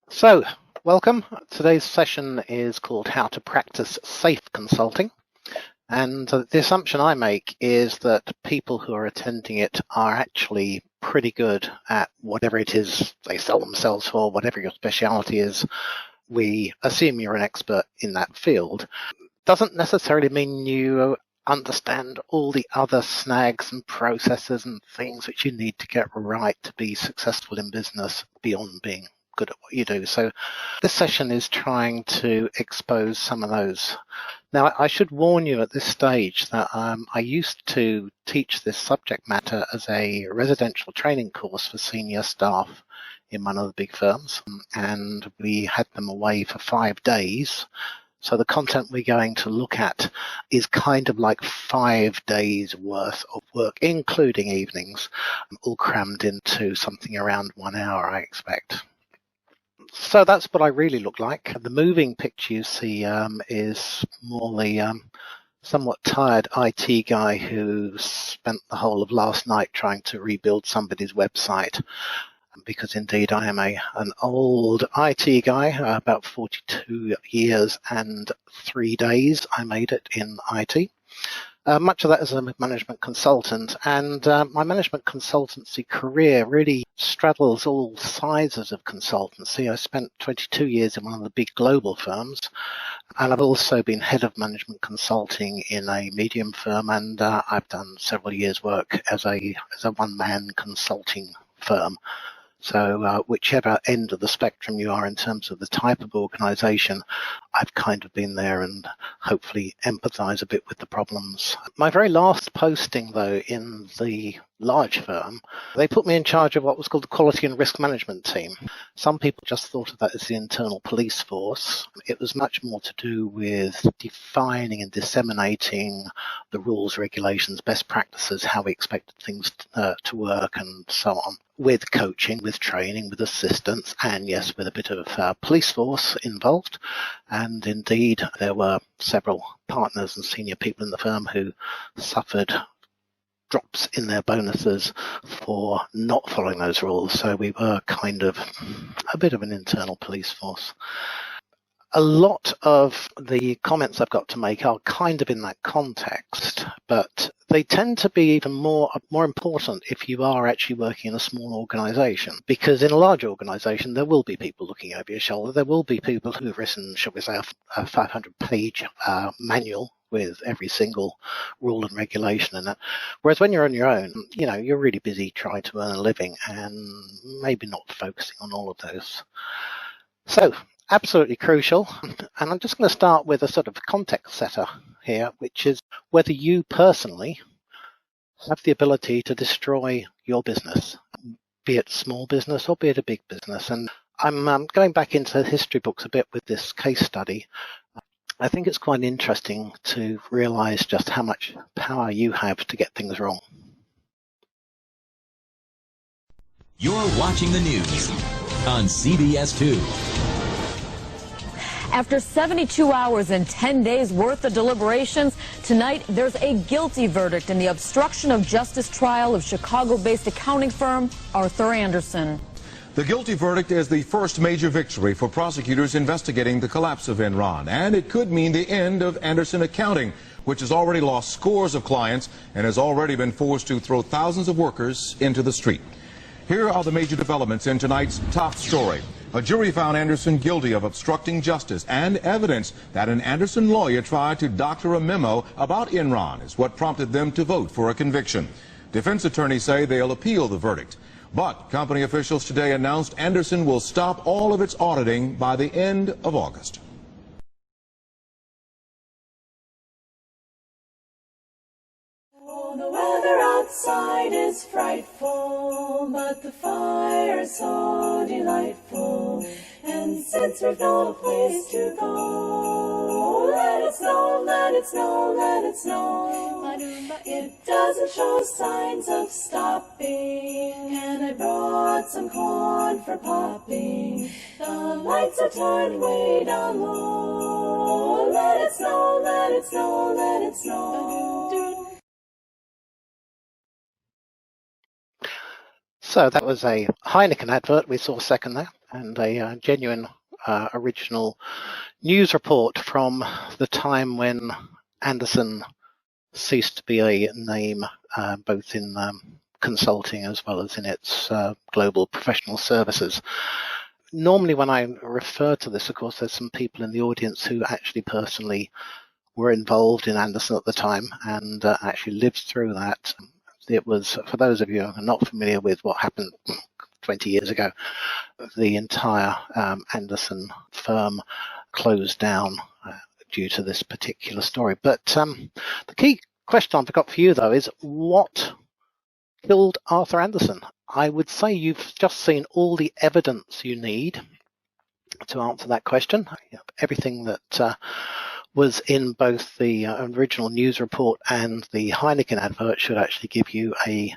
So, welcome. Today's session is called How to Practice Safe Consulting. And the assumption I make is that people who are attending it are actually pretty good at whatever it is they sell themselves for, whatever your specialty is. We assume you're an expert in that field. Doesn't necessarily mean you understand all the other snags and processes and things which you need to get right to be successful in business beyond being good at what you do. So this session is trying to expose some of those. Now, I should warn you at this stage that I used to teach this subject matter as a residential training course for senior staff in one of the big firms, and we had them away for 5 days. So the content we're going to look at is kind of like 5 days worth of work, including evenings, all crammed into something around 1 hour, I expect. So that's what I really look like. The moving picture you see is more the somewhat tired IT guy who spent the whole of last night trying to rebuild somebody's website. Because indeed I am an old IT guy, about 42 years and 3 days I made it in IT. Much of that as a management consultant, and my management consultancy career really straddles all sizes of consultancy. I spent 22 years in one of the big global firms, and I've also been head of management consulting in a medium firm, and I've done several years' work as a one-man consulting firm. So whichever end of the spectrum you are in terms of the type of organization, I've kind of been there and hopefully empathize a bit with the problems. My very last posting, though, in the large firm, they put me in charge of what was called the quality and risk management team. Some people just thought of that as the internal police force. It was much more to do with defining and disseminating the rules, regulations, best practices, how we expected things to work and so on, with coaching, with training, with assistance, and yes, with a bit of police force involved. And indeed, there were several partners and senior people in the firm who suffered drops in their bonuses for not following those rules. So we were kind of a bit of an internal police force. A lot of the comments I've got to make are kind of in that context, but they tend to be even more important if you are actually working in a small organization, because in a large organization, there will be people looking over your shoulder. There will be people who have written, shall we say, a 500-page manual with every single rule and regulation in it. Whereas when you're on your own, you're really busy trying to earn a living and maybe not focusing on all of those. So, absolutely crucial. And I'm just going to start with a sort of context setter here, which is whether you personally have the ability to destroy your business, be it small business or be it a big business. And I'm going back into history books a bit with this case study. I think it's quite interesting to realize just how much power you have to get things wrong. You're watching the news on CBS 2. After 72 hours and 10 days worth of deliberations, tonight there's a guilty verdict in the obstruction of justice trial of Chicago-based accounting firm Arthur Andersen. The guilty verdict is the first major victory for prosecutors investigating the collapse of Enron, and it could mean the end of Andersen Accounting, which has already lost scores of clients and has already been forced to throw thousands of workers into the street. Here are the major developments in tonight's top story. A jury found Andersen guilty of obstructing justice, and evidence that an Andersen lawyer tried to doctor a memo about Enron is what prompted them to vote for a conviction. Defense attorneys say they'll appeal the verdict. But company officials today announced Andersen will stop all of its auditing by the end of August. Oh, the weather outside is frightful, but the fire's so delightful. And since we've no place to go, let it snow, let it snow, let it snow. It doesn't show signs of stopping, and I brought some corn for popping. The lights are turned way down low. Let it snow, let it snow, let it snow. So that was a Heineken advert we saw second there. and a genuine original news report from the time when Anderson ceased to be a name, both in consulting as well as in its global professional services. Normally when I refer to this, of course, there's some people in the audience who actually personally were involved in Anderson at the time and actually lived through that. It was, for those of you who are not familiar with what happened 20 years ago, the entire Anderson firm closed down due to this particular story. But the key question I've got for you, though, is what killed Arthur Anderson? I would say you've just seen all the evidence you need to answer that question. Everything that was in both the original news report and the Heineken advert should actually give you a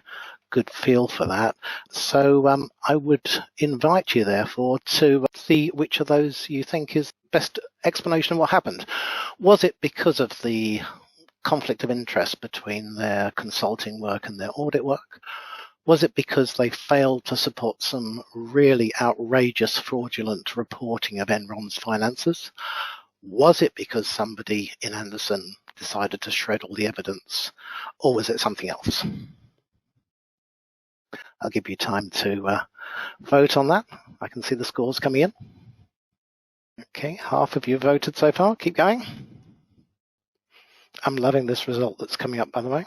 good feel for that. So I would invite you, therefore, to see which of those you think is best explanation of what happened. Was it because of the conflict of interest between their consulting work and their audit work? Was it because they failed to support some really outrageous fraudulent reporting of Enron's finances? Was it because somebody in Anderson decided to shred all the evidence? Or was it something else? I'll give you time to vote on that. I can see the scores coming in. Okay, half of you voted so far. Keep going. I'm loving this result that's coming up, by the way.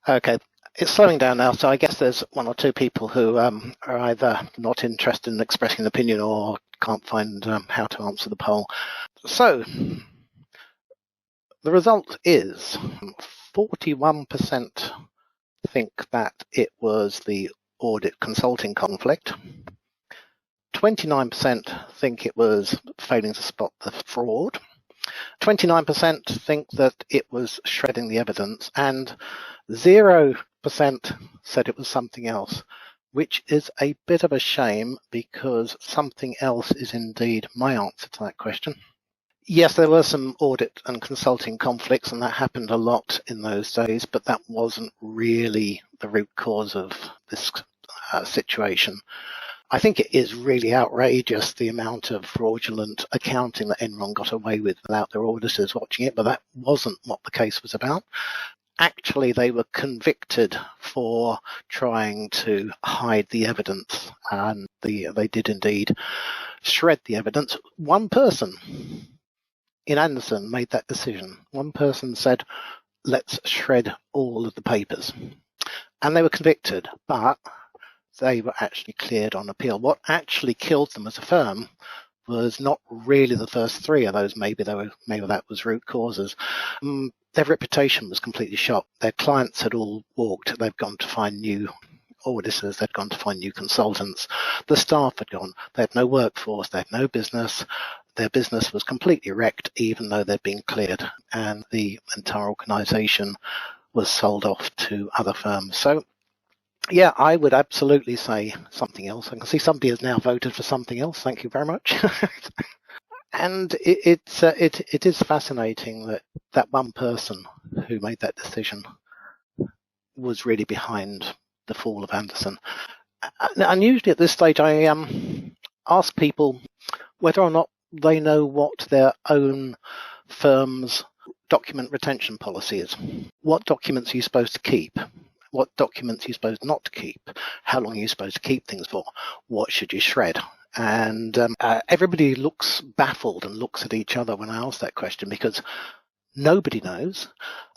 Okay, it's slowing down now, so I guess there's one or two people who are either not interested in expressing an opinion or can't find how to answer the poll. So, the result is 41% think that it was the audit consulting conflict. 29% think it was failing to spot the fraud. 29% think that it was shredding the evidence, and 0% said it was something else, which is a bit of a shame because something else is indeed my answer to that question. Yes, there were some audit and consulting conflicts, and that happened a lot in those days, but that wasn't really the root cause of this situation. I think it is really outrageous, the amount of fraudulent accounting that Enron got away with without their auditors watching it, but that wasn't what the case was about. Actually, they were convicted for trying to hide the evidence, and they did indeed shred the evidence. One person in Anderson made that decision. One person said, let's shred all of the papers. And they were convicted, but they were actually cleared on appeal. What actually killed them as a firm was not really the first three of those. Maybe that was root causes. Their reputation was completely shot. Their clients had all walked. They've gone to find new auditors. They'd gone to find new consultants. The staff had gone. They had no workforce. They had no business. Their business was completely wrecked, even though they'd been cleared, and the entire organization was sold off to other firms. So, yeah, I would absolutely say something else. I can see somebody has now voted for something else. Thank you very much. And it is fascinating that one person who made that decision was really behind the fall of Anderson. And usually at this stage, I ask people whether or not they know what their own firm's document retention policy is. What documents are you supposed to keep? What documents are you supposed not to keep? How long are you supposed to keep things for? What should you shred? And everybody looks baffled and looks at each other when I ask that question, because nobody knows,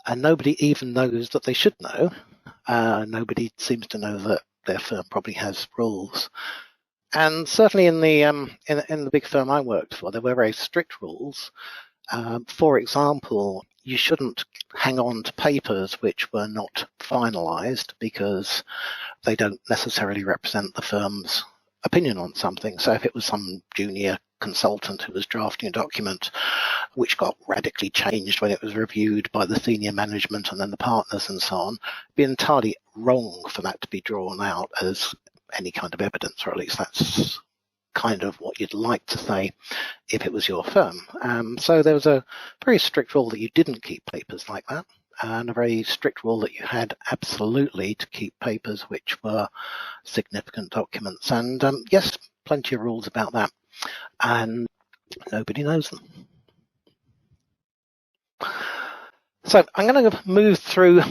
and nobody even knows that they should know. Nobody seems to know that their firm probably has rules. And certainly in the big firm I worked for, there were very strict rules. For example, you shouldn't hang on to papers which were not finalized because they don't necessarily represent the firm's opinion on something. So if it was some junior consultant who was drafting a document which got radically changed when it was reviewed by the senior management and then the partners and so on, it'd be entirely wrong for that to be drawn out as any kind of evidence, or at least that's kind of what you'd like to say if it was your firm. So there was a very strict rule that you didn't keep papers like that, and a very strict rule that you had absolutely to keep papers which were significant documents. And yes, plenty of rules about that, and nobody knows them. So I'm going to move through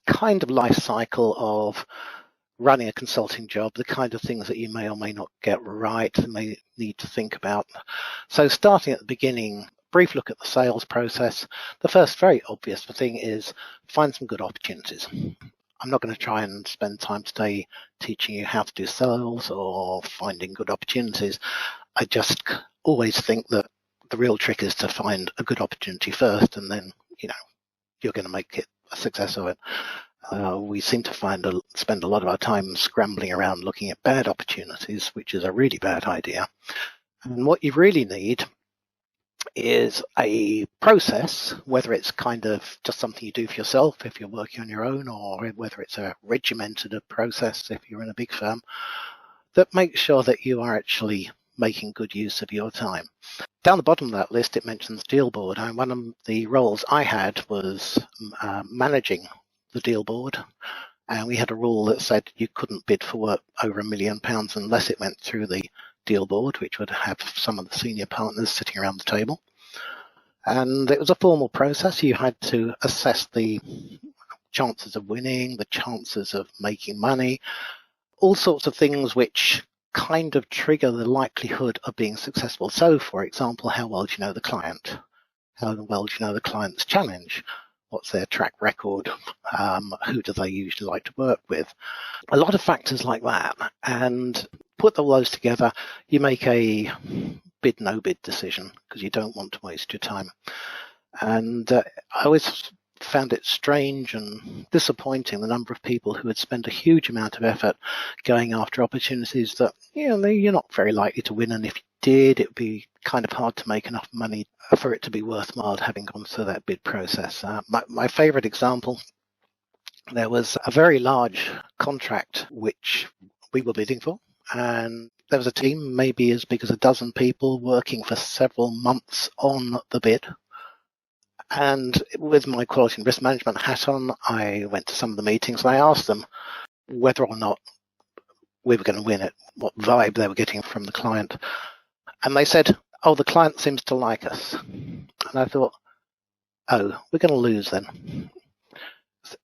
kind of life cycle of running a consulting job, the kind of things that you may or may not get right and may need to think about. So starting at the beginning, brief look at the sales process. The first very obvious thing is find some good opportunities. I'm not going to try and spend time today teaching you how to do sales or finding good opportunities. I just always think that the real trick is to find a good opportunity first, and then, you're going to make it a success of it. We seem to spend a lot of our time scrambling around looking at bad opportunities, which is a really bad idea. And what you really need is a process, whether it's kind of just something you do for yourself if you're working on your own, or whether it's a regimented process if you're in a big firm, that makes sure that you are actually making good use of your time. Down the bottom of that list, it mentions deal board. And one of the roles I had was managing the deal board. And we had a rule that said you couldn't bid for work over £1 million unless it went through the deal board, which would have some of the senior partners sitting around the table. And it was a formal process. You had to assess the chances of winning, the chances of making money, all sorts of things which kind of trigger the likelihood of being successful. So, for example, how well do you know the client? How well do you know the client's challenge? What's their track record? Who do they usually like to work with? A lot of factors like that. And put all those together, you make a bid, no bid decision because you don't want to waste your time. And I always found it strange and disappointing the number of people who would spend a huge amount of effort going after opportunities that you're not very likely to win, and if you did, it would be kind of hard to make enough money for it to be worthwhile having gone through that bid process. My favorite example, there was a very large contract which we were bidding for, and there was a team maybe as big as a dozen people working for several months on the bid. And with my quality and risk management hat on, I went to some of the meetings and I asked them whether or not we were going to win it, what vibe they were getting from the client. And they said, oh, the client seems to like us. And I thought, oh, we're going to lose then.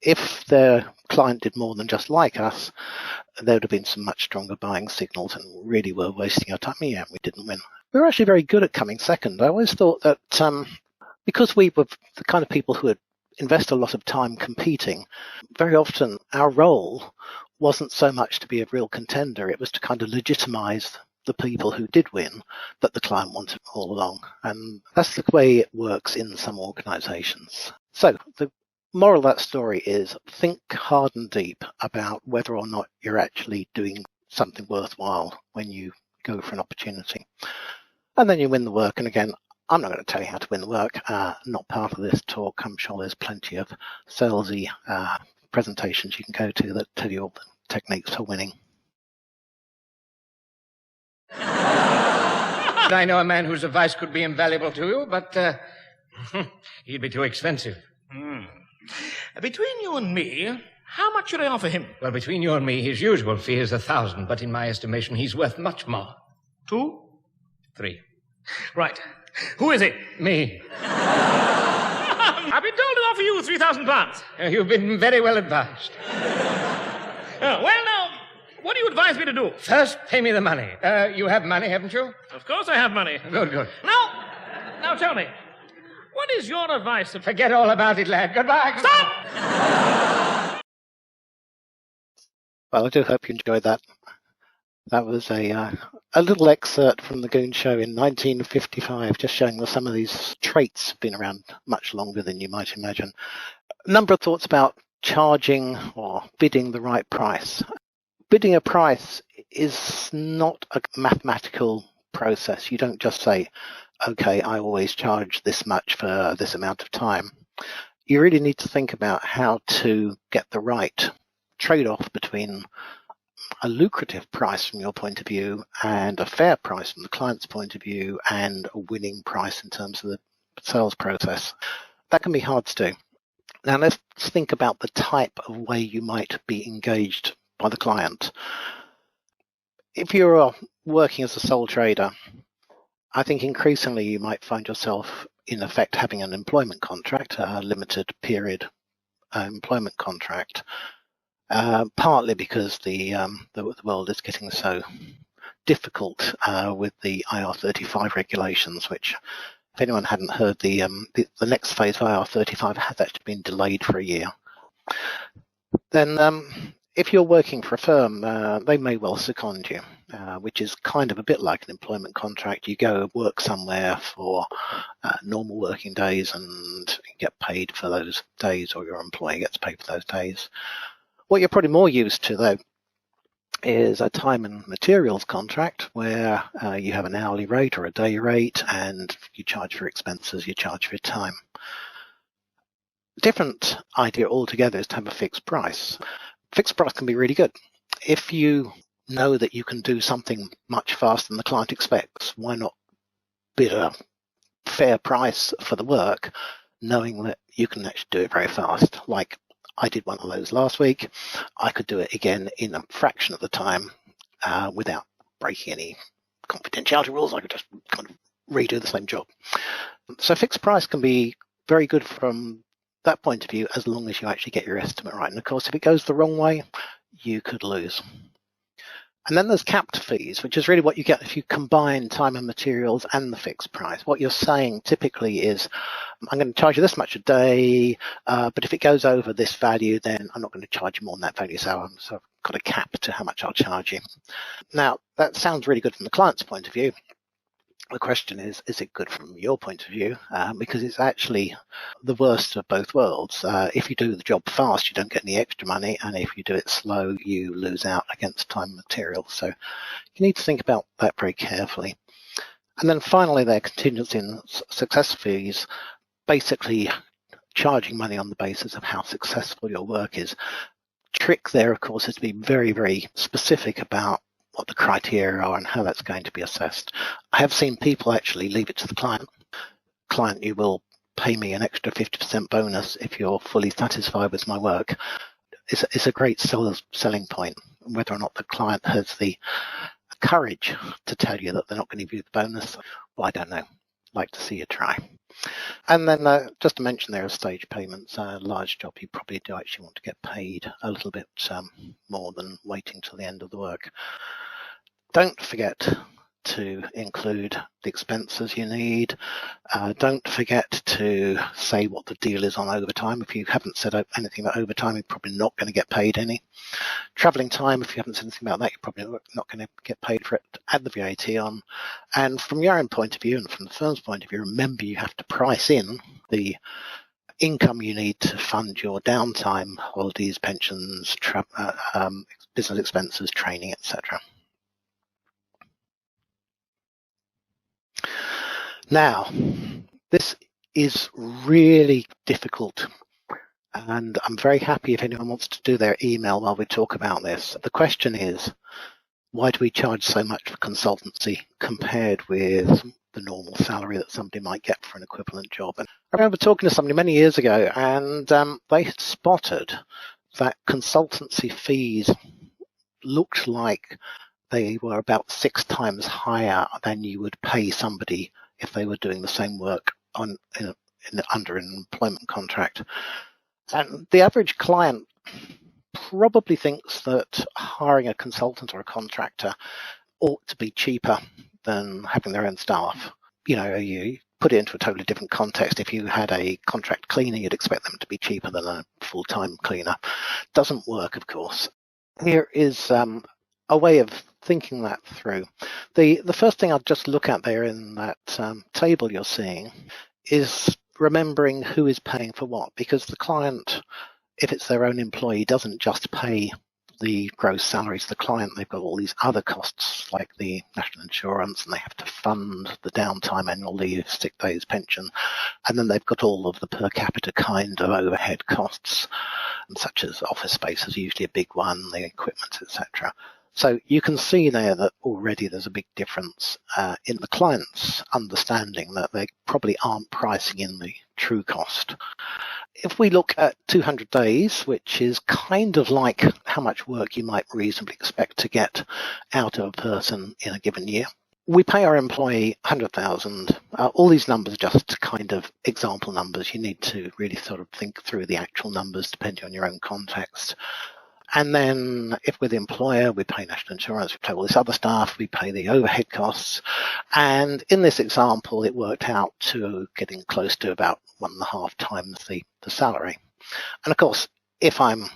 If their client did more than just like us, there would have been some much stronger buying signals and really were wasting our time. Yeah, we didn't win. We were actually very good at coming second. I always thought that because we were the kind of people who would invest a lot of time competing, very often our role wasn't so much to be a real contender. It was to kind of legitimize the people who did win that the client wanted all along. And that's the way it works in some organizations. So the moral of that story is think hard and deep about whether or not you're actually doing something worthwhile when you go for an opportunity. And then you win the work. And again, I'm not going to tell you how to win the work, not part of this talk. I'm sure there's plenty of salesy presentations you can go to that tell you all the techniques for winning. I know a man whose advice could be invaluable to you, but he'd be too expensive. Between you and me, how much should I offer him? Well, between you and me, his usual fee is 1,000, but in my estimation, he's worth much more. 2? 3. Right. Who is it? Me. I've been told to offer you £3,000. You've been very well advised. Well, now, what do you advise me to do? First, pay me the money. You have money, haven't you? Of course I have money. Good. Now tell me, what is your advice? Forget all about it, lad. Goodbye. Stop! Well, I do hope you enjoyed that. That was a little excerpt from the Goon Show in 1955, just showing that some of these traits have been around much longer than you might imagine. A number of thoughts about charging or bidding the right price. Bidding a price is not a mathematical process. You don't just say, okay, I always charge this much for this amount of time. You really need to think about how to get the right trade-off between a lucrative price from your point of view and a fair price from the client's point of view and a winning price in terms of the sales process. That can be hard to do. Now let's think about the type of way you might be engaged by the client. if you're working as a sole trader, I think increasingly you might find yourself in effect having an employment contract, a limited period employment contract, partly because the world is getting so difficult with the IR35 regulations, which, if anyone hadn't heard, the next phase of IR35 has actually been delayed for a year. Then if you're working for a firm, they may well second you, which is kind of a bit like an employment contract. You go work somewhere for normal working days and get paid for those days, or your employer gets paid for those days. What you're probably more used to, though, is a time and materials contract where you have an hourly rate or a day rate, and you charge for expenses, you charge for your time. Different idea altogether is to have a fixed price. Fixed price can be really good. If you know that you can do something much faster than the client expects, why not bid a fair price for the work, knowing that you can actually do it very fast? Like I did one of those last week. I could do it again in a fraction of the time without breaking any confidentiality rules. I could just kind of redo the same job. So fixed price can be very good from that point of view, as long as you actually get your estimate right. And of course, if it goes the wrong way, you could lose. And then there's capped fees, which is really what you get if you combine time and materials and the fixed price. What you're saying typically is, I'm going to charge you this much a day, but if it goes over this value, then I'm not going to charge you more than that value. So I've got a cap to how much I'll charge you. Now, that sounds really good from the client's point of view. The question is it good from your point of view? Because it's actually the worst of both worlds. If you do the job fast, you don't get any extra money, and if you do it slow, you lose out against time and material. So you need to think about that very carefully. And then finally, there are contingency and success fees, basically charging money on the basis of how successful your work is. Trick there, of course, is to be very, very specific about what the criteria are and how that's going to be assessed. I have seen people actually leave it to the client. Client, you will pay me an extra 50% bonus if you're fully satisfied with my work. It's a great selling point. Whether or not the client has the courage to tell you that they're not going to give you the bonus, well, I don't know. I'd like to see you try. And then just to mention, there are stage payments. A large job, you probably do actually want to get paid a little bit more than waiting till the end of the work. Don't forget to include the expenses you need. Don't forget to say what the deal is on overtime. If you haven't said anything about overtime, you're probably not going to get paid any. Travelling time, if you haven't said anything about that, you're probably not going to get paid for it. Add the VAT on. And from your own point of view and from the firm's point of view, remember you have to price in the income you need to fund your downtime, holidays, pensions, business expenses, training, etc. Now, this is really difficult, and I'm very happy if anyone wants to do their email while we talk about this. The question is, why do we charge so much for consultancy compared with the normal salary that somebody might get for an equivalent job? And I remember talking to somebody many years ago, and they had spotted that consultancy fees looked like they were about 6 times higher than you would pay somebody if they were doing the same work under an employment contract. And the average client probably thinks that hiring a consultant or a contractor ought to be cheaper than having their own staff. You know, you put it into a totally different context. If you had a contract cleaner, you'd expect them to be cheaper than a full-time cleaner. Doesn't work, of course. Here is a way of thinking that through. The first thing I'll just look at there in that table you're seeing is remembering who is paying for what, because the client, if it's their own employee, doesn't just pay the gross salary to the client. They've got all these other costs like the national insurance, and they have to fund the downtime, annual leave, sick days, pension, and then they've got all of the per capita kind of overhead costs, such as office space is usually a big one, the equipment, etc. So you can see there that already there's a big difference in the client's understanding that they probably aren't pricing in the true cost. if we look at 200 days, which is kind of like how much work you might reasonably expect to get out of a person in a given year, we pay our employee 100,000. All these numbers are just kind of example numbers. You need to really sort of think through the actual numbers depending on your own context. And then if we're the employer, we pay national insurance, we pay all this other stuff, we pay the overhead costs. And in this example, it worked out to getting close to about 1.5 times the salary. And of course, if I'm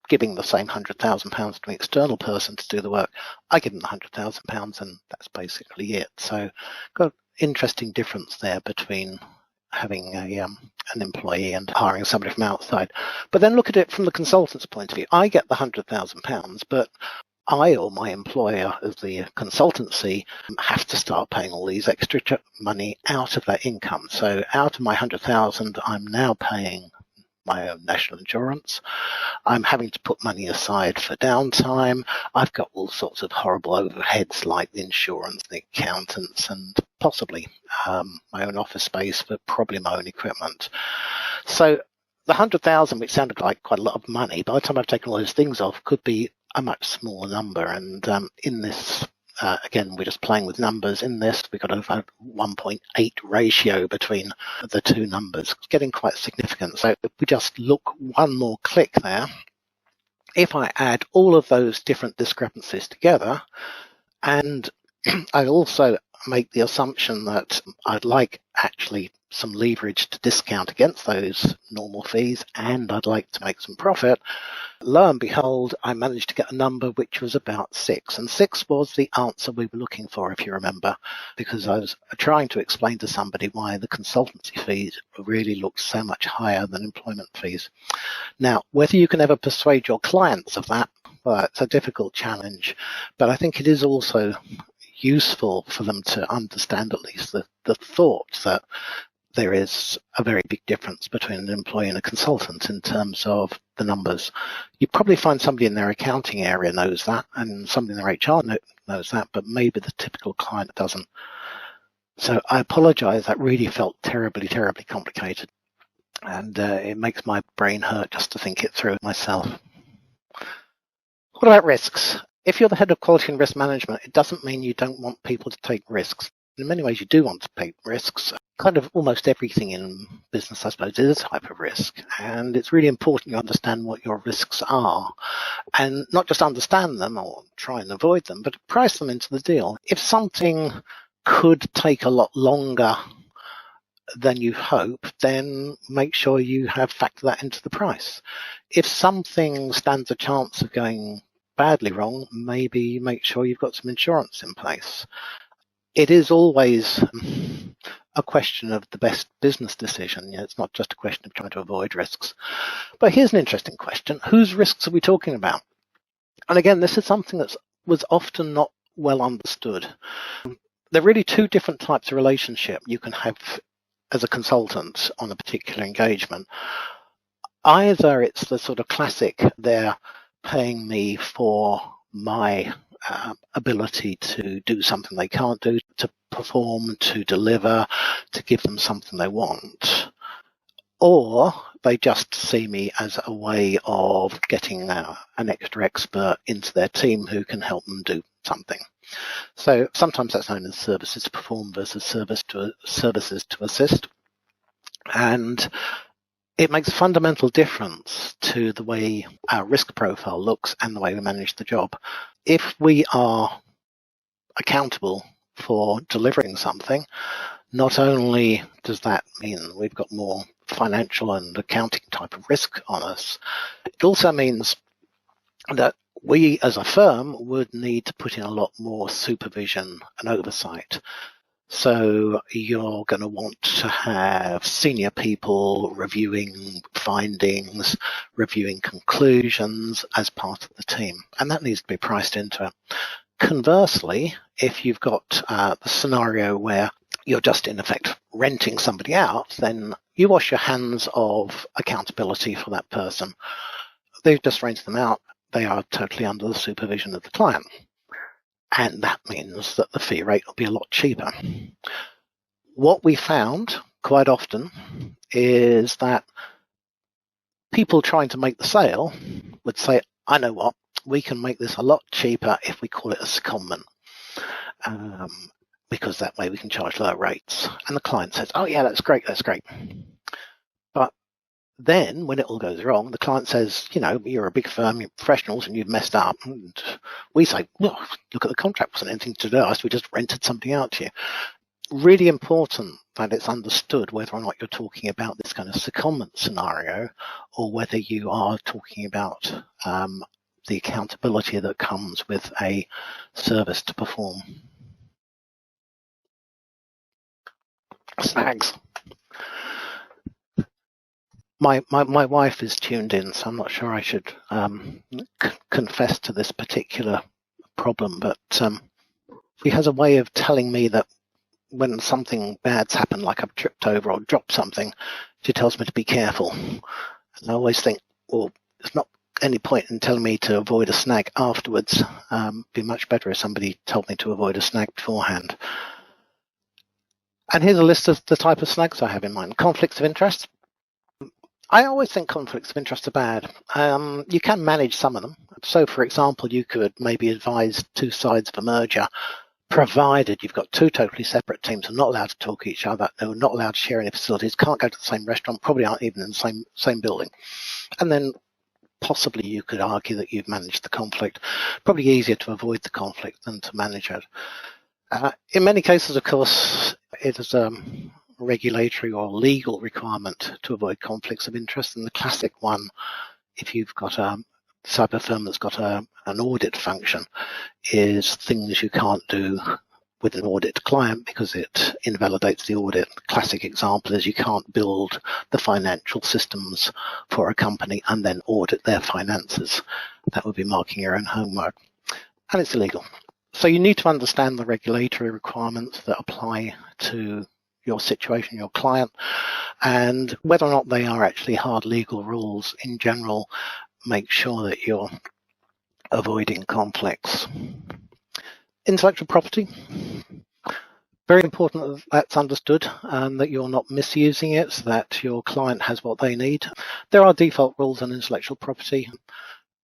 giving the same £100,000 to an external person to do the work, I give them the £100,000 and that's basically it. So got an interesting difference there between having an employee and hiring somebody from outside. But then look at it from the consultant's point of view. I get the £100,000, but I or my employer as the consultancy have to start paying all these extra money out of that income. So out of my 100,000, I'm now paying my own national insurance. I'm having to put money aside for downtime. I've got all sorts of horrible overheads like the insurance, the accountants, and possibly my own office space, but probably my own equipment. So the 100,000, which sounded like quite a lot of money, by the time I've taken all those things off, could be a much smaller number. And in this, again, we're just playing with numbers. In this, we've got a 1.8 ratio between the two numbers. It's getting quite significant. So if we just look one more click there, if I add all of those different discrepancies together, and I also make the assumption that I'd like actually some leverage to discount against those normal fees, and I'd like to make some profit, lo and behold, I managed to get a number which was about 6. And 6 was the answer we were looking for, if you remember, because I was trying to explain to somebody why the consultancy fees really looked so much higher than employment fees. Now, whether you can ever persuade your clients of that, well, it's a difficult challenge, but I think it is also useful for them to understand at least the thought that there is a very big difference between an employee and a consultant in terms of the numbers. You probably find somebody in their accounting area knows that, and somebody in their HR knows that, but maybe the typical client doesn't. So I apologize, that really felt terribly, terribly complicated. And it makes my brain hurt just to think it through myself. What about risks? If you're the head of quality and risk management, it doesn't mean you don't want people to take risks. In many ways, you do want to take risks. Kind of almost everything in business, I suppose, is a type of risk. And it's really important you understand what your risks are. And not just understand them or try and avoid them, but price them into the deal. If something could take a lot longer than you hope, then make sure you have factored that into the price. If something stands a chance of going badly wrong, maybe make sure you've got some insurance in place. It is always a question of the best business decision. It's not just a question of trying to avoid risks. But here's an interesting question. Whose risks are we talking about? And again, this is something that was often not well understood. There are really two different types of relationship you can have as a consultant on a particular engagement. Either it's the sort of classic, they're paying me for my ability to do something they can't do, to perform, to deliver, to give them something they want. Or they just see me as a way of getting an extra expert into their team who can help them do something. So sometimes that's known as services to perform versus services to assist. And it makes a fundamental difference to the way our risk profile looks and the way we manage the job. If we are accountable for delivering something, not only does that mean we've got more financial and accounting type of risk on us, it also means that we as a firm would need to put in a lot more supervision and oversight. So you're going to want to have senior people reviewing findings, reviewing conclusions as part of the team, and that needs to be priced into it. Conversely, if you've got the scenario where you're just in effect renting somebody out, then you wash your hands of accountability for that person. They've just rented them out. They are totally under the supervision of the client. And that means that the fee rate will be a lot cheaper. What we found quite often is that people trying to make the sale would say, I know what, we can make this a lot cheaper if we call it a secondment, because that way we can charge lower rates. And the client says, oh yeah, that's great, that's great. But then when it all goes wrong, the client says, you know, you're a big firm, you're professionals, and you've messed up. And we say, well, look at the contract, wasn't anything to do with us, we just rented something out to you. Really important that it's understood whether or not you're talking about this kind of secondment scenario or whether you are talking about the accountability that comes with a service to perform. Snags. My wife is tuned in, so I'm not sure I should confess to this particular problem, but she has a way of telling me that when something bad's happened, like I've tripped over or dropped something, she tells me to be careful. And I always think, well, there's not any point in telling me to avoid a snag afterwards. It'd be much better if somebody told me to avoid a snag beforehand. And here's a list of the type of snags I have in mind. Conflicts of interest. I always think conflicts of interest are bad. You can manage some of them. So, for example, you could maybe advise two sides of a merger, provided you've got two totally separate teams who are not allowed to talk to each other, who are not allowed to share any facilities, can't go to the same restaurant, probably aren't even in the same building. And then possibly you could argue that you've managed the conflict. Probably easier to avoid the conflict than to manage it. In many cases, of course, it is a regulatory or legal requirement to avoid conflicts of interest. And the classic one, if you've got a cyber firm that's got an audit function, is things you can't do with an audit client because it invalidates the audit. The classic example is you can't build the financial systems for a company and then audit their finances. That would be marking your own homework, and it's illegal. So you need to understand the regulatory requirements that apply to your situation, your client, and whether or not they are actually hard legal rules in general. Make sure that you're avoiding conflicts. Intellectual property. Very important that that's understood and that you're not misusing it, so that your client has what they need. There are default rules on intellectual property.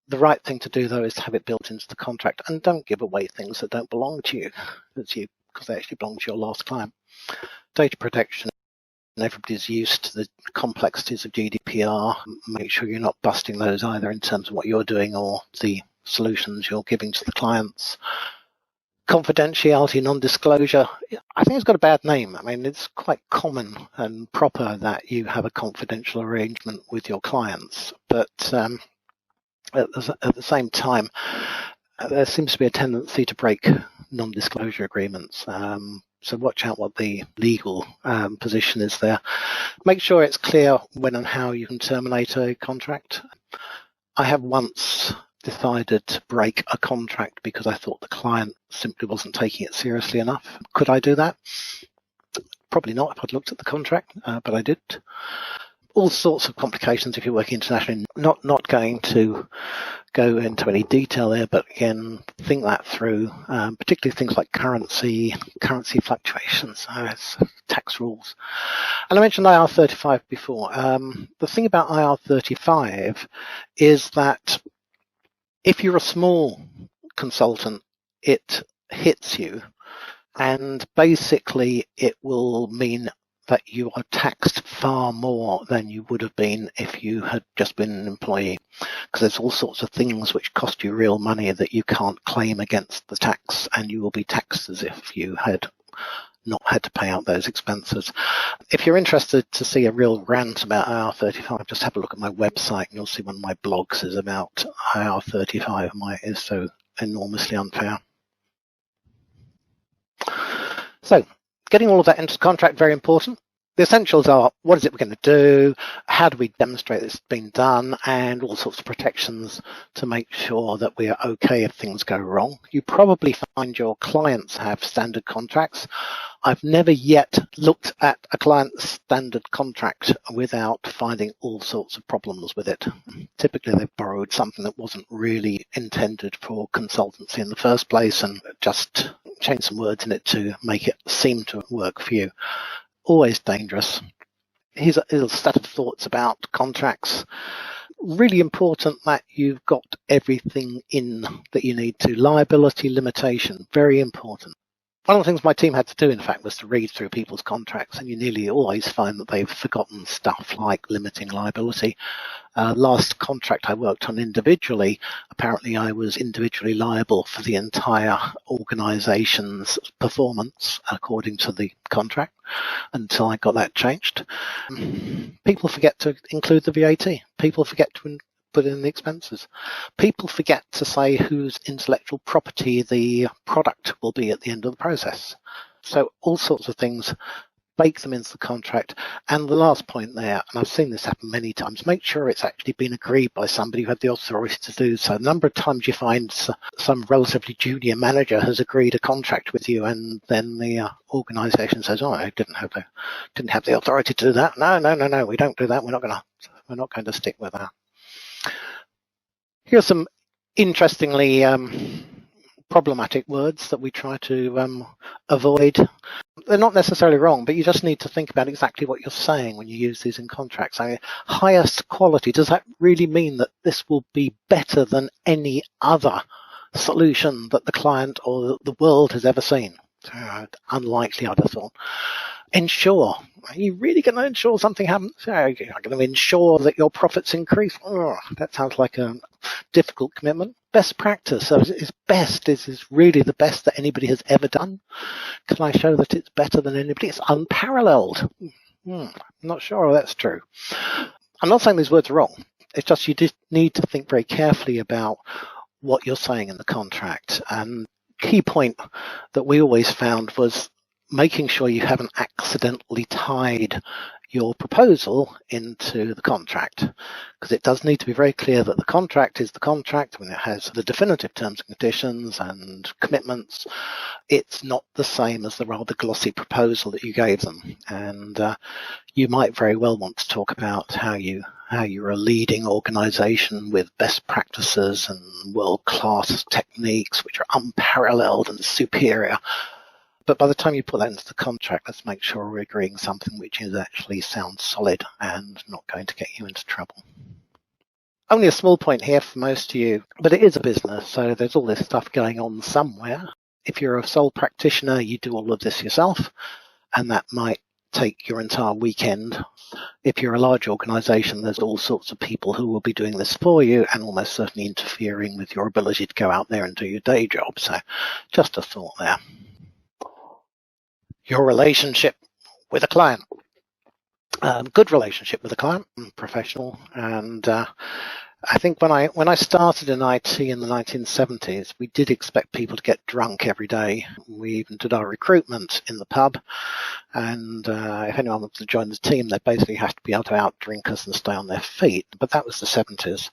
The right thing to do, though, is to have it built into the contract, and don't give away things that don't belong to you, because they actually belong to your last client. Data protection. Everybody's used to the complexities of GDPR. Make sure you're not busting those either in terms of what you're doing or the solutions you're giving to the clients. Confidentiality, non-disclosure. I think it's got a bad name. I mean, it's quite common and proper that you have a confidential arrangement with your clients, but at the same time, there seems to be a tendency to break non-disclosure agreements. So watch out what the legal position is there. Make sure it's clear when and how you can terminate a contract. I have once decided to break a contract because I thought the client simply wasn't taking it seriously enough. Could I do that? Probably not if I'd looked at the contract, but I did. All sorts of complications if you're working internationally. Not going to go into any detail there, but again, think that through, particularly things like currency fluctuations, tax rules. And I mentioned IR35 before. The thing about IR35 is that if you're a small consultant, it hits you, and basically it will mean that you are taxed far more than you would have been if you had just been an employee, because there's all sorts of things which cost you real money that you can't claim against the tax, and you will be taxed as if you had not had to pay out those expenses. If you're interested to see a real rant about IR35, just have a look at my website and you'll see one of my blogs is about IR35 and why it is so enormously unfair. So, getting all of that into the contract, very important. The essentials are, what is it we're going to do? How do we demonstrate it's been done? And all sorts of protections to make sure that we are okay if things go wrong. You probably find your clients have standard contracts. I've never yet looked at a client's standard contract without finding all sorts of problems with it. Typically, they've borrowed something that wasn't really intended for consultancy in the first place and just changed some words in it to make it seem to work for you. Always dangerous. Here's a set of thoughts about contracts. really important that you've got everything in that you need to. Liability limitation, very important. One of the things my team had to do, in fact, was to read through people's contracts, and you nearly always find that they've forgotten stuff like limiting liability. Last contract I worked on individually, apparently I was individually liable for the entire organisation's performance according to the contract until I got that changed. People forget to include the VAT. People forget to put in the expenses. People forget to say whose intellectual property the product will be at the end of the process. So all sorts of things, bake them into the contract. And the last point there, and I've seen this happen many times, make sure it's actually been agreed by somebody who had the authority to do so. A number of times you find some relatively junior manager has agreed a contract with you, and then the organisation says, "Oh, I didn't have the authority to do that." No, we don't do that. We're not going to stick with that. Here's some interestingly problematic words that we try to avoid. They're not necessarily wrong, but you just need to think about exactly what you're saying when you use these in contracts. I mean, highest quality, does that really mean that this will be better than any other solution that the client or the world has ever seen? Unlikely, I'd have thought. Ensure. Are you really going to ensure something happens? Are you going to ensure that your profits increase? Oh, that sounds like a difficult commitment. Best practice. So is really the best that anybody has ever done? Can I show that it's better than anybody? It's unparalleled. I'm not sure that's true. I'm not saying these words are wrong. It's just you just need to think very carefully about what you're saying in the contract. And key point that we always found was making sure you haven't accidentally tied your proposal into the contract, because it does need to be very clear that the contract is the contract. When it has the definitive terms and conditions and commitments, it's not the same as the rather glossy proposal that you gave them. And you might very well want to talk about how you're a leading organization with best practices and world-class techniques which are unparalleled and superior. But by the time you put that into the contract, let's make sure we're agreeing something which is actually sounds solid and not going to get you into trouble. Only a small point here for most of you, but it is a business, so there's all this stuff going on somewhere. If you're a sole practitioner, you do all of this yourself, and that might take your entire weekend. If you're a large organization, there's all sorts of people who will be doing this for you and almost certainly interfering with your ability to go out there and do your day job. So just a thought there. Your relationship with a client. Good relationship with a client, professional. And I think when I started in IT in the 1970s, we did expect people to get drunk every day. We even did our recruitment in the pub. And if anyone wanted to join the team, they basically have to be able to outdrink us and stay on their feet. But that was the 70s.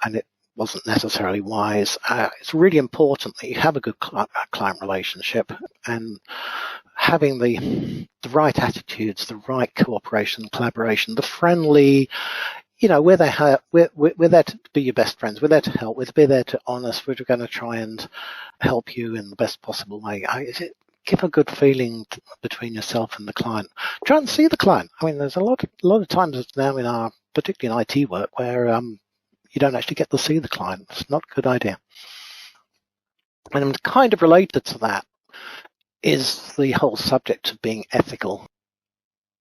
And it wasn't necessarily wise. It's really important that you have a good client relationship, and having the right attitudes, the right cooperation, collaboration, the friendly, we're there to be your best friends. We're there to help. We're there to honest. We're going to try and help you in the best possible way. Give a good feeling between yourself and the client. Try and see the client. I mean, there's a lot of times now particularly in IT work, where you don't actually get to see the client. It's not a good idea. And kind of related to that is the whole subject of being ethical.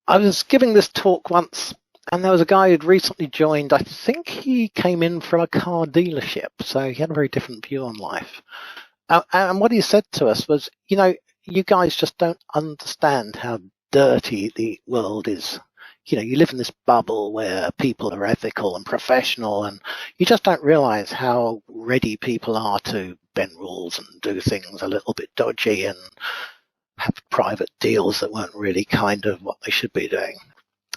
I was giving this talk once, and there was a guy who'd recently joined. I think he came in from a car dealership, so he had a very different view on life. And what he said to us was, you guys just don't understand how dirty the world is. You live in this bubble where people are ethical and professional, and you just don't realize how ready people are to bend rules and do things a little bit dodgy and have private deals that weren't really kind of what they should be doing.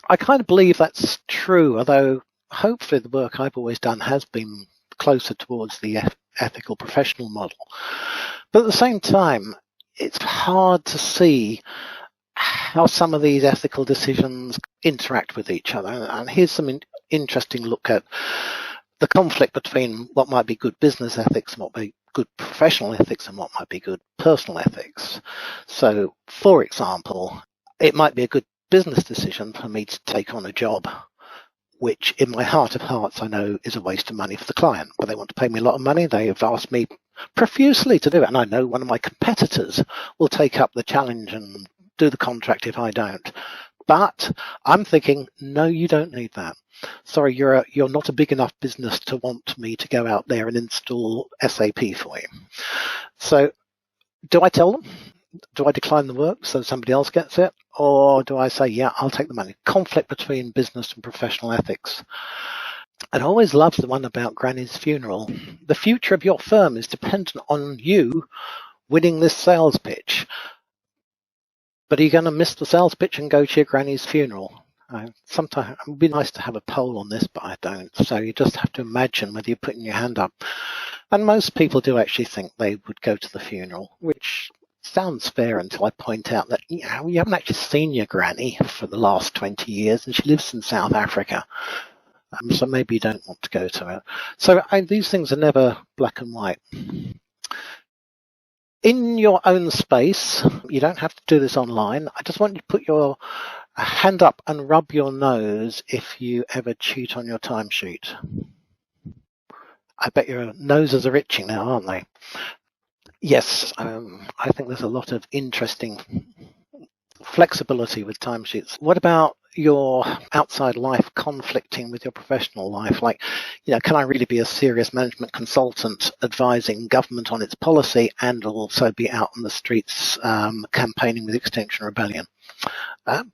I kind of believe that's true, although hopefully the work I've always done has been closer towards the ethical professional model. But at the same time, it's hard to see how some of these ethical decisions interact with each other. And here's some interesting look at the conflict between what might be good business ethics and what might be good professional ethics and what might be good personal ethics. So, for example, it might be a good business decision for me to take on a job which in my heart of hearts I know is a waste of money for the client, but they want to pay me a lot of money. They've asked me profusely to do it, and I know one of my competitors will take up the challenge and do the contract if I don't. But I'm thinking, no, you don't need that. Sorry, you're not a big enough business to want me to go out there and install SAP for you. So do I tell them? Do I decline the work so somebody else gets it? Or do I say, yeah, I'll take the money? Conflict between business and professional ethics. And I always loved the one about Granny's funeral. The future of your firm is dependent on you winning this sales pitch. But are you going to miss the sales pitch and go to your granny's funeral? Sometimes it would be nice to have a poll on this, but I don't. So you just have to imagine whether you're putting your hand up. And most people do actually think they would go to the funeral, which sounds fair until I point out that you haven't actually seen your granny for the last 20 years and she lives in South Africa. So maybe you don't want to go to it. So these things are never black and white. In your own space, you don't have to do this online. I just want you to put your hand up and rub your nose if you ever cheat on your timesheet. I bet your noses are itching now, aren't they? Yes, I think there's a lot of interesting flexibility with timesheets. What about your outside life conflicting with your professional life? Like, can I really be a serious management consultant advising government on its policy and also be out on the streets campaigning with Extinction Rebellion?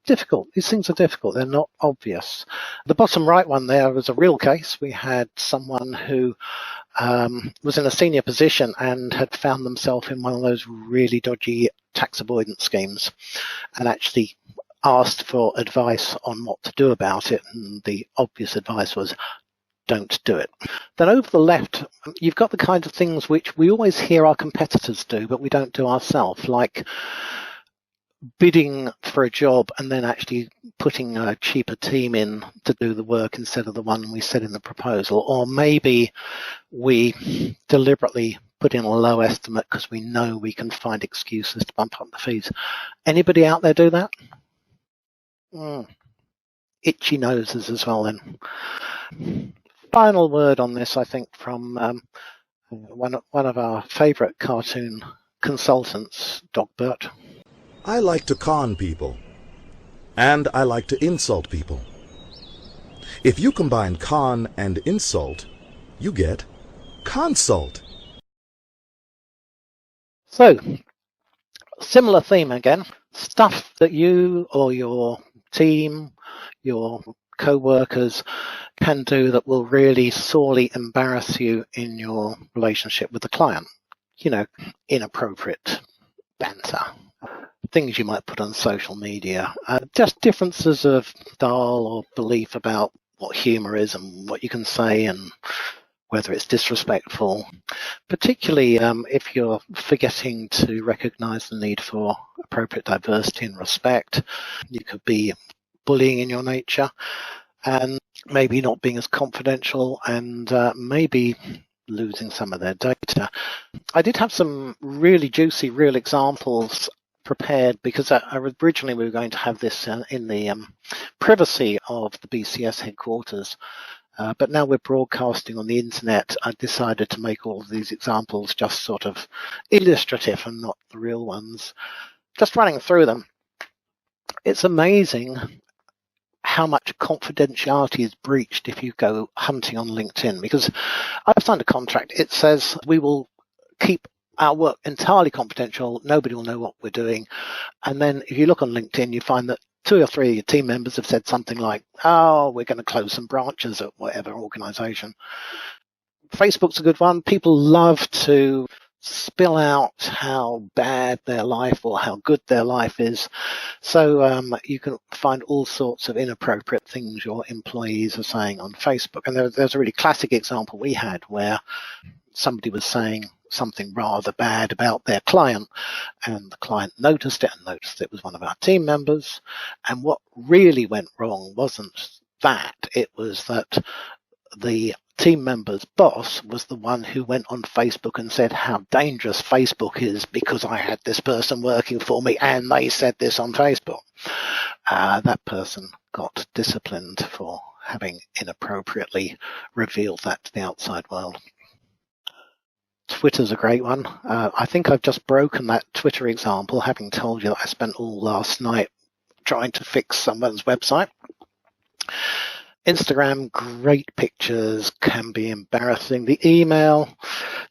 Difficult. These things are difficult. They're not obvious. The bottom right one there was a real case. We had someone who was in a senior position and had found themselves in one of those really dodgy tax avoidance schemes and actually asked for advice on what to do about it. And the obvious advice was, don't do it. Then over the left, you've got the kind of things which we always hear our competitors do, but we don't do ourselves, like bidding for a job and then actually putting a cheaper team in to do the work instead of the one we said in the proposal. Or maybe we deliberately put in a low estimate because we know we can find excuses to bump up the fees. Anybody out there do that? Itchy noses as well then. Final word on this, I think, from one of our favourite cartoon consultants, Dogbert. I like to con people, and I like to insult people. If you combine con and insult, you get consult. So, similar theme again. Stuff that you or your team, your co-workers can do that will really sorely embarrass you in your relationship with the client. Inappropriate banter. Things you might put on social media, just differences of style or belief about what humour is and what you can say and whether it's disrespectful, particularly if you're forgetting to recognise the need for appropriate diversity and respect. You could be bullying in your nature and maybe not being as confidential and maybe losing some of their data. I did have some really juicy real examples prepared because originally we were going to have this in the privacy of the BCS headquarters, but now we're broadcasting on the internet. I decided to make all of these examples just sort of illustrative and not the real ones. Just running through them, it's amazing how much confidentiality is breached if you go hunting on LinkedIn, because I've signed a contract. It says we will keep our work entirely confidential. Nobody will know what we're doing. And then if you look on LinkedIn, you find that 2 or 3 of your team members have said something like, oh, we're going to close some branches at whatever organization. Facebook's a good one. People love to spill out how bad their life or how good their life is. So you can find all sorts of inappropriate things your employees are saying on Facebook. And there's a really classic example we had where somebody was saying something rather bad about their client, and the client noticed it was one of our team members. And what really went wrong wasn't that, it was that the team member's boss was the one who went on Facebook and said how dangerous Facebook is because I had this person working for me and they said this on Facebook. That person got disciplined for having inappropriately revealed that to the outside world. Twitter's a great one. I think I've just broken that Twitter example, having told you that I spent all last night trying to fix someone's website. Instagram, great pictures, can be embarrassing. The email,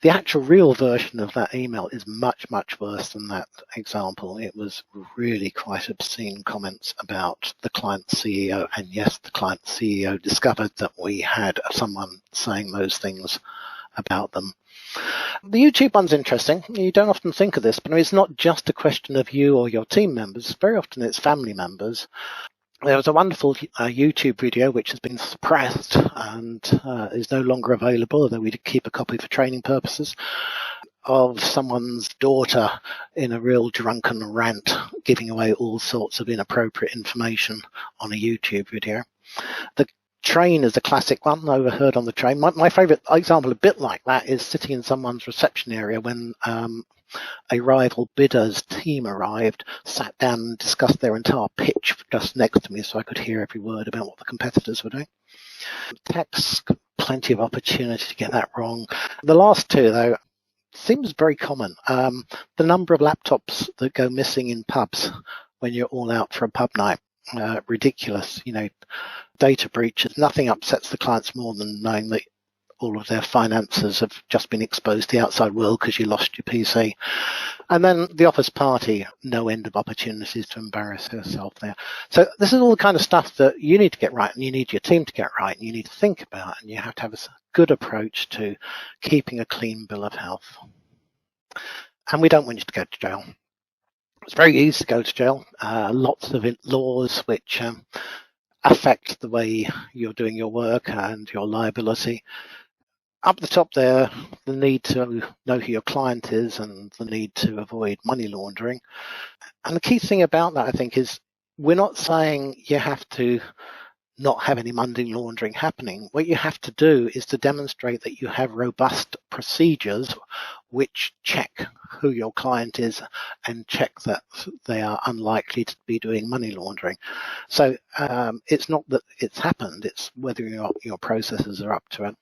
the actual real version of that email is much, much worse than that example. It was really quite obscene comments about the client CEO. And yes, the client CEO discovered that we had someone saying those things about them. The YouTube one's interesting. You don't often think of this, but it's not just a question of you or your team members. Very often it's family members. There was a wonderful YouTube video which has been suppressed and is no longer available, although we did keep a copy for training purposes, of someone's daughter in a real drunken rant, giving away all sorts of inappropriate information on a YouTube video. The train is a classic one, overheard on the train. My favourite example, a bit like that, is sitting in someone's reception area when a rival bidder's team arrived, sat down and discussed their entire pitch just next to me so I could hear every word about what the competitors were doing. Text, plenty of opportunity to get that wrong. The last two, though, seems very common. The number of laptops that go missing in pubs when you're all out for a pub night, ridiculous. Data breaches, nothing upsets the clients more than knowing that all of their finances have just been exposed to the outside world because you lost your PC. And then the office party, no end of opportunities to embarrass yourself there. So this is all the kind of stuff that you need to get right, and you need your team to get right, and you need to think about, and you have to have a good approach to keeping a clean bill of health. And we don't want you to go to jail. It's very easy to go to jail. Lots of laws which affect the way you're doing your work and your liability. Up the top there, the need to know who your client is and the need to avoid money laundering. And the key thing about that, I think, is we're not saying you have to not have any money laundering happening. What you have to do is to demonstrate that you have robust procedures which check who your client is and check that they are unlikely to be doing money laundering. So it's not that it's happened, it's whether your processes are up to it.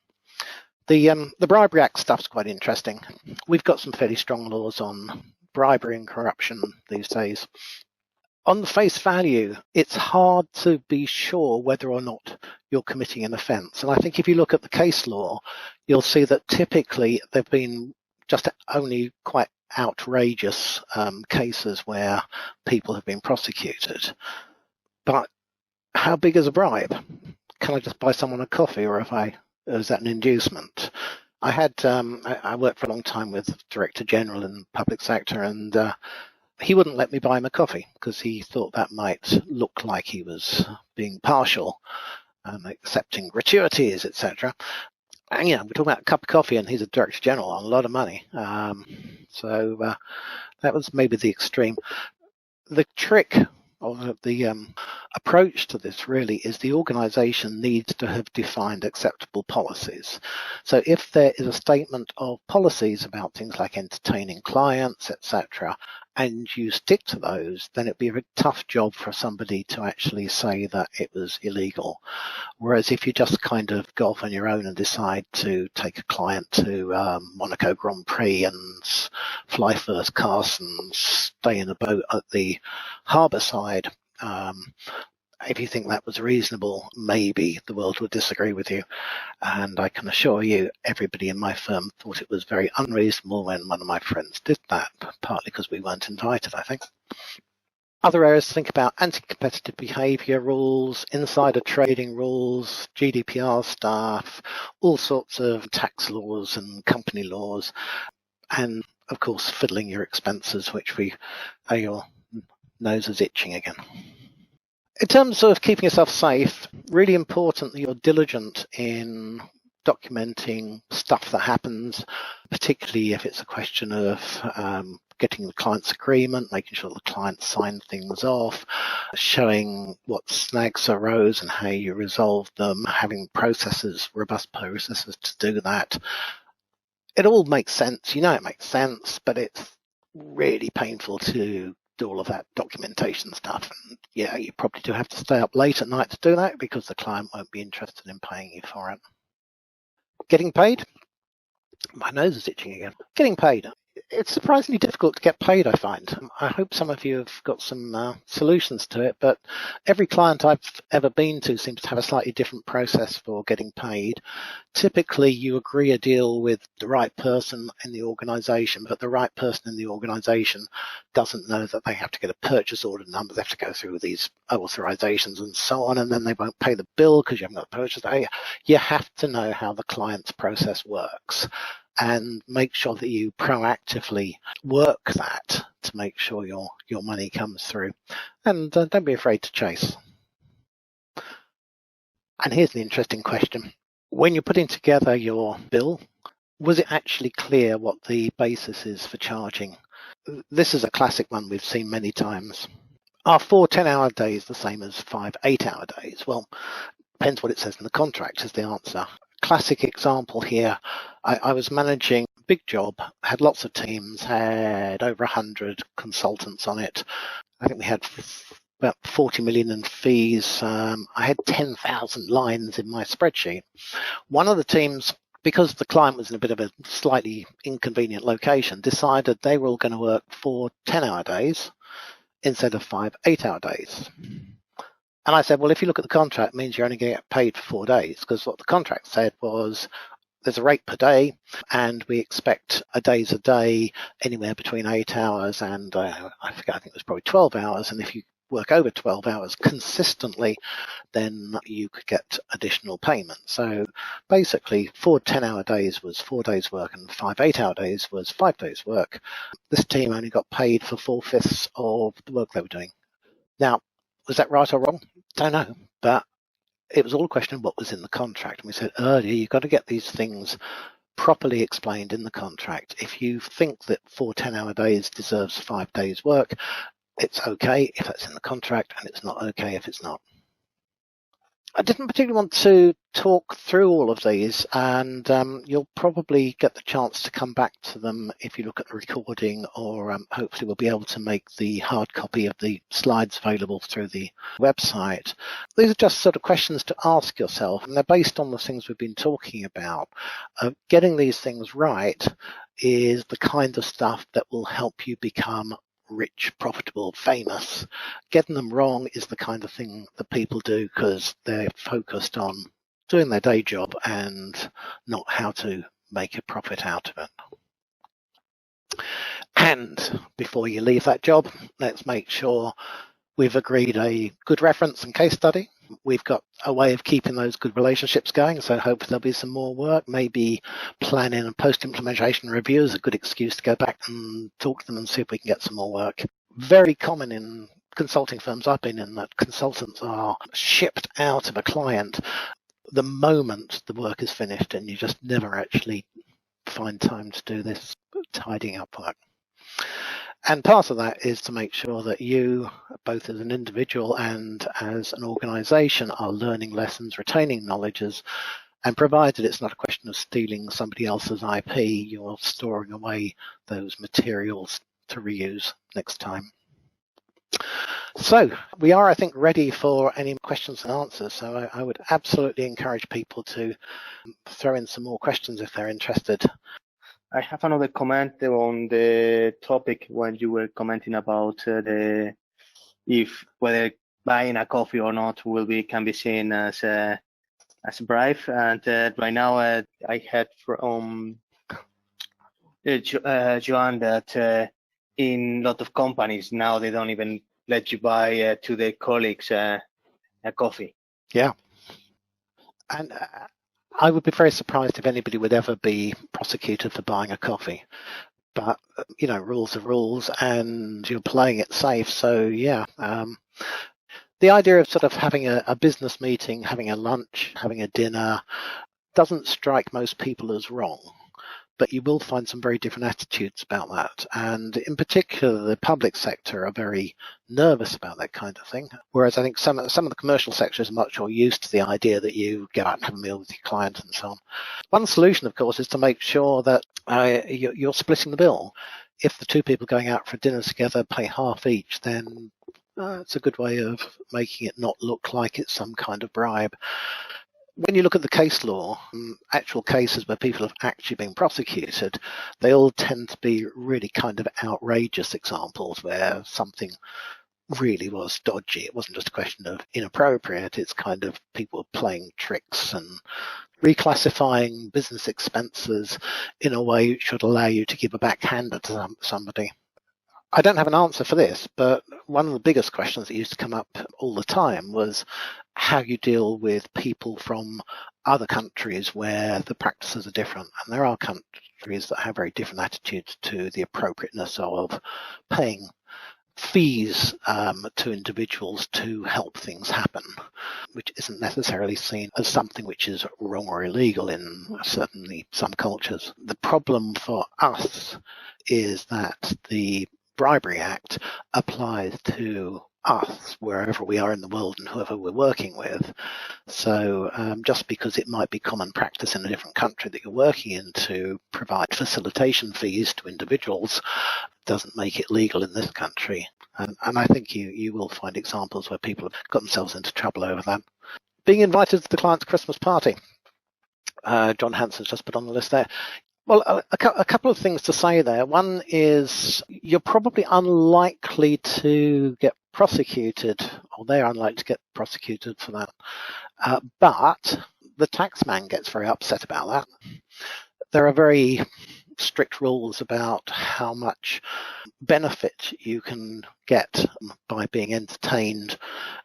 The Bribery Act stuff's quite interesting. We've got some fairly strong laws on bribery and corruption these days. On the face value, it's hard to be sure whether or not you're committing an offence. And I think if you look at the case law, you'll see that typically there have been just only quite outrageous cases where people have been prosecuted. But how big is a bribe? Can I just buy someone a coffee, or is that an inducement? I worked for a long time with Director General in the public sector, and he wouldn't let me buy him a coffee because he thought that might look like he was being partial and accepting gratuities, etc. And we're talking about a cup of coffee, and he's a Director General on a lot of money. So that was maybe the extreme. The trick of the approach to this really is the organisation needs to have defined acceptable policies. So if there is a statement of policies about things like entertaining clients, etc., and you stick to those, then it'd be a very tough job for somebody to actually say that it was illegal. Whereas if you just kind of go off on your own and decide to take a client to Monaco Grand Prix and fly first class and stay in a boat at the harbour side, if you think that was reasonable, maybe the world would disagree with you. And I can assure you, everybody in my firm thought it was very unreasonable when one of my friends did that, partly because we weren't invited, I think. Other areas to think about: anti-competitive behaviour rules, insider trading rules, GDPR stuff, all sorts of tax laws and company laws, and of course fiddling your expenses, which your nose is itching again. In terms of keeping yourself safe, really important that you're diligent in documenting stuff that happens, particularly if it's a question of getting the client's agreement, making sure the client signed things off, showing what snags arose and how you resolved them, having processes, robust processes to do that. It all makes sense. It makes sense, but it's really painful to do all of that documentation stuff. And yeah, you probably do have to stay up late at night to do that because the client won't be interested in paying you for it. Getting paid? My nose is itching again. Getting paid. It's surprisingly difficult to get paid, I find. I hope some of you have got some solutions to it, but every client I've ever been to seems to have a slightly different process for getting paid. Typically, you agree a deal with the right person in the organization, but the right person in the organization doesn't know that they have to get a purchase order number. They have to go through these authorizations and so on, and then they won't pay the bill because you haven't got the purchase order. You have to know how the client's process works and make sure that you proactively work that to make sure your money comes through. And don't be afraid to chase. And here's the interesting question. When you're putting together your bill, was it actually clear what the basis is for charging? This is a classic one we've seen many times. Are 4 10-hour days the same as 5 8-hour days? Well, depends what it says in the contract is the answer. Classic example here, I was managing a big job, had lots of teams, had over 100 consultants on it. I think we had about 40 million in fees. I had 10,000 lines in my spreadsheet. One of the teams, because the client was in a bit of a slightly inconvenient location, decided they were all going to work 4 10-hour days instead of 5 8-hour days. And I said, well, if you look at the contract, it means you're only going to get paid for 4 days, because what the contract said was there's a rate per day, and we expect a day's a day anywhere between 8 hours and I think it was probably 12 hours. And if you work over 12 hours consistently, then you could get additional payment. So basically 4 10-hour days was 4 days work and 5 8-hour days was 5 days work. This team only got paid for 4/5 of the work they were doing. Now, was that right or wrong? Don't know, but it was all a question of what was in the contract. And we said earlier, you've got to get these things properly explained in the contract. If you think that 4 10-hour days deserves 5 days work, it's okay if that's in the contract, and it's not okay if it's not. I didn't particularly want to talk through all of these, and you'll probably get the chance to come back to them if you look at the recording, or hopefully we'll be able to make the hard copy of the slides available through the website. These are just sort of questions to ask yourself, and they're based on the things we've been talking about. Getting these things right is the kind of stuff that will help you become rich, profitable, famous. Getting them wrong is the kind of thing that people do because they're focused on doing their day job and not how to make a profit out of it. And before you leave that job, let's make sure we've agreed a good reference and case study. We've got a way of keeping those good relationships going, so hopefully there'll be some more work. Maybe planning and post-implementation review is a good excuse to go back and talk to them and see if we can get some more work. Very common in consulting firms I've been in that consultants are shipped out of a client the moment the work is finished, and you just never actually find time to do this tidying up work. And part of that is to make sure that you, both as an individual and as an organization, are learning lessons, retaining knowledges, and provided it's not a question of stealing somebody else's IP, you're storing away those materials to reuse next time. So we are, I think, ready for any questions and answers. So I would absolutely encourage people to throw in some more questions if they're interested. I have another comment on the topic when you were commenting about if whether buying a coffee or not can be seen as a bribe. And right now I heard from Joan that in a lot of companies now they don't even let you buy to their colleagues a coffee. Yeah. And I would be very surprised if anybody would ever be prosecuted for buying a coffee. But, you know, rules are rules and you're playing it safe. So, yeah, the idea of sort of having a business meeting, having a lunch, having a dinner doesn't strike most people as wrong. But you will find some very different attitudes about that. And in particular, the public sector are very nervous about that kind of thing. Whereas I think some of the commercial sectors are much more used to the idea that you go out and have a meal with your client and so on. One solution, of course, is to make sure that you're splitting the bill. if the two people going out for dinner together pay half each, then it's a good way of making it not look like it's some kind of bribe. When you look at the case law, actual cases where people have actually been prosecuted, they all tend to be really kind of outrageous examples where something really was dodgy. It wasn't just a question of inappropriate, it's kind of people playing tricks and reclassifying business expenses in a way which should allow you to give a backhander to somebody. I don't have an answer for this, but one of the biggest questions that used to come up all the time was how you deal with people from other countries where the practices are different. And there are countries that have very different attitudes to the appropriateness of paying fees to individuals to help things happen, which isn't necessarily seen as something which is wrong or illegal in certainly some cultures. The problem for us is that the Bribery Act applies to us wherever we are in the world and whoever we're working with. So just because it might be common practice in a different country that you're working in to provide facilitation fees to individuals doesn't make it legal in this country. And I think you will find examples where people have got themselves into trouble over that. Being invited to the client's Christmas party. John Hanson's just put on the list there. Well, a couple of things to say there. One is you're probably unlikely to get prosecuted, or they're unlikely to get prosecuted for that. But the taxman gets very upset about that. There are very strict rules about how much benefit you can get by being entertained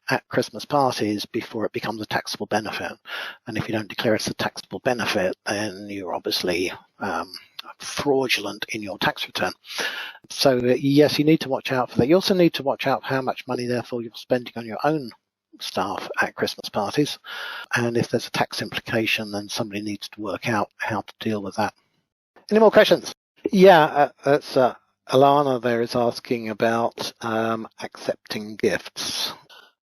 at Christmas parties before it becomes a taxable benefit. And if you don't declare it as a taxable benefit, then you're obviously fraudulent in your tax return. So yes, you need to watch out for that. You also need to watch out for how much money, therefore, you're spending on your own staff at Christmas parties. And if there's a tax implication, then somebody needs to work out how to deal with that. Any more questions? Yeah, that's Alana there is asking about accepting gifts,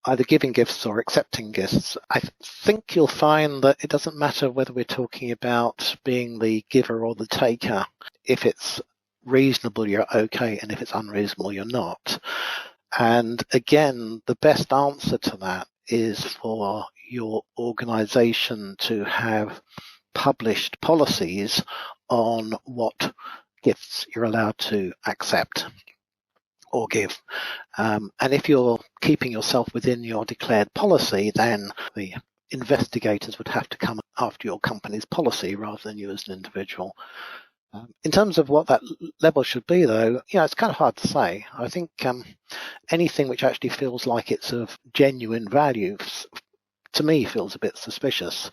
either giving gifts or accepting gifts. I think you'll find that it doesn't matter whether we're talking about being the giver or the taker. If it's reasonable, you're okay, and if it's unreasonable, you're not. And again, the best answer to that is for your organization to have published policies on what gifts you're allowed to accept or give. And if you're keeping yourself within your declared policy, then the investigators would have to come after your company's policy rather than you as an individual. In terms of what that level should be, though, it's kind of hard to say. I think anything which actually feels like it's of genuine value, to me, feels a bit suspicious.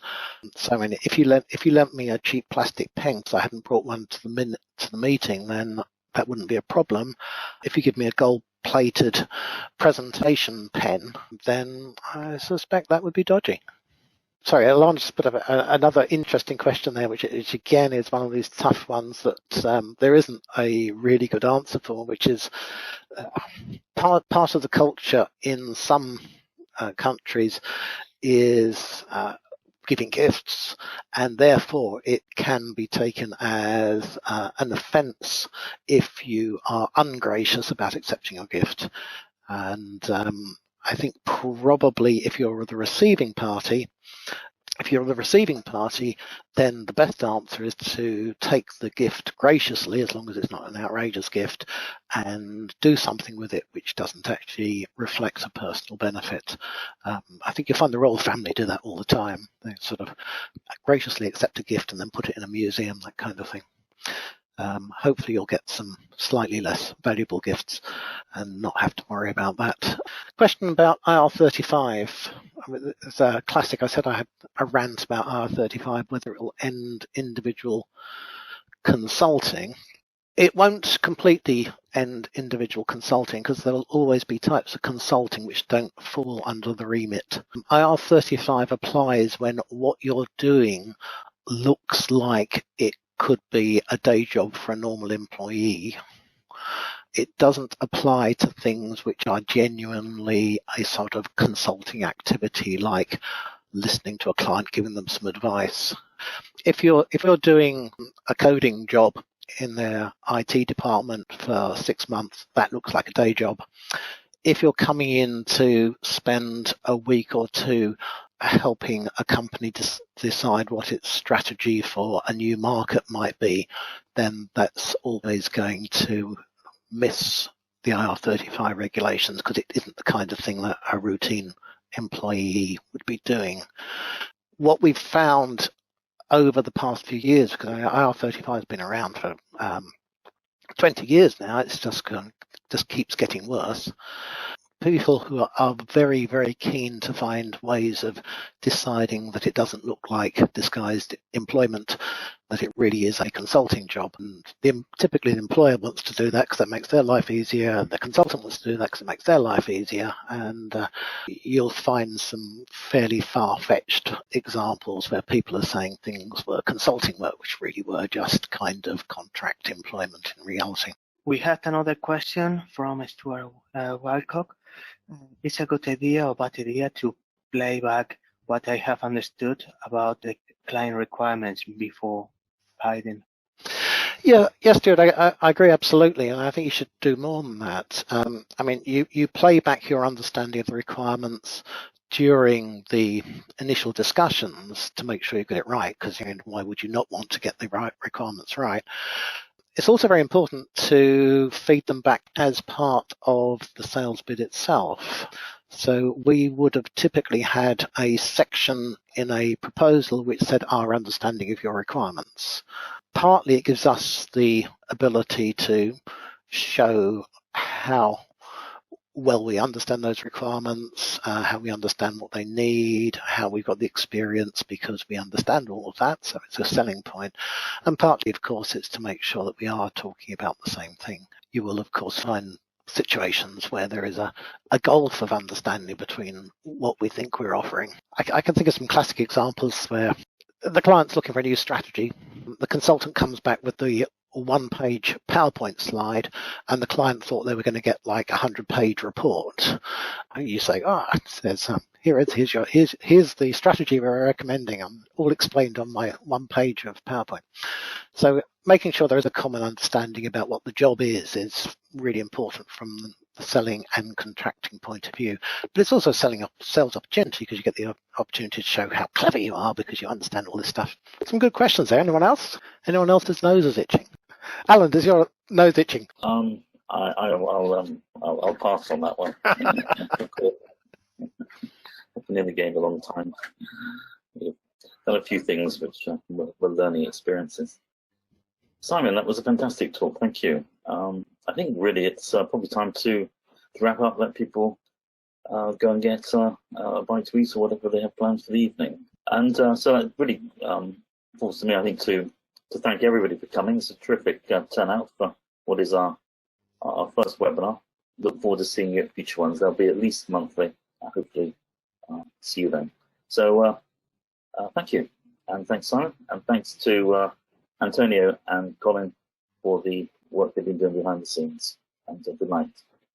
So, I mean, if you lent me a cheap plastic pen because I hadn't brought one to the meeting, then that wouldn't be a problem. If you give me a gold-plated presentation pen, then I suspect that would be dodgy. Sorry, Alana just put up another interesting question there, which again is one of these tough ones that there isn't a really good answer for, which is part of the culture in some countries is giving gifts, and therefore it can be taken as an offence if you are ungracious about accepting your gift. And I think probably if you're the receiving party, then the best answer is to take the gift graciously, as long as it's not an outrageous gift, and do something with it which doesn't actually reflect a personal benefit. I think you find the royal family do that all the time. They sort of graciously accept a gift and then put it in a museum, that kind of thing. Hopefully you'll get some slightly less valuable gifts and not have to worry about that. Question about IR35. It's a classic. I said I had a rant about IR35, whether it will end individual consulting. It won't completely end individual consulting because there will always be types of consulting which don't fall under the remit. IR35 applies when what you're doing looks like it could be a day job for a normal employee. It doesn't apply to things which are genuinely a sort of consulting activity, like listening to a client, giving them some advice. If you're doing a coding job in their IT department for 6 months, that looks like a day job. If you're coming in to spend a week or two helping a company decide what its strategy for a new market might be, then that's always going to miss the IR35 regulations, because it isn't the kind of thing that a routine employee would be doing. What we've found over the past few years, because IR35 has been around for 20 years now, it's just keeps getting worse. People who are very, very keen to find ways of deciding that it doesn't look like disguised employment, that it really is a consulting job. And typically the employer wants to do that because that makes their life easier. The consultant wants to do that because it makes their life easier. And you'll find some fairly far-fetched examples where people are saying things were consulting work, which really were just kind of contract employment in reality. We had another question from Stuart Wilcock. It's a good idea or bad idea to play back what I have understood about the client requirements before hiring? Yes, Stuart, I agree absolutely, and I think you should do more than that. I mean, you play back your understanding of the requirements during the initial discussions to make sure you get it right, because why would you not want to get the right requirements right? It's also very important to feed them back as part of the sales bid itself. So we would have typically had a section in a proposal which said our understanding of your requirements. Partly it gives us the ability to show how well we understand those requirements, how we understand what they need, how we've got the experience because we understand all of that, so it's a selling point. And partly, of course, it's to make sure that we are talking about the same thing. You will, of course, find situations where there is a gulf of understanding between what we think we're offering. I can think of some classic examples where the client's looking for a new strategy. The consultant comes back with the one-page PowerPoint slide, and the client thought they were going to get like a 100-page report. And you say, it says, here's the strategy we're recommending. I'm all explained on my one page of PowerPoint. So making sure there is a common understanding about what the job is really important from the selling and contracting point of view. But it's also sales opportunity, because you get the opportunity to show how clever you are because you understand all this stuff. Some good questions there. Anyone else? Anyone else's nose is itching? Alan, does your nose itching? I'll pass on that one. I've been in the game a long time. We've done a few things which were learning experiences. Simon, that was a fantastic talk. Thank you. I think really it's probably time to wrap up. Let people go and get a bite to eat or whatever they have planned for the evening. And so it really falls to me, I think, to thank everybody for coming. It's a terrific turnout for what is our first webinar. Look forward to seeing you at future ones. They'll be at least monthly. Hopefully see you then. So thank you. And thanks, Simon. And thanks to Antonio and Colin for the work they've been doing behind the scenes. And good night.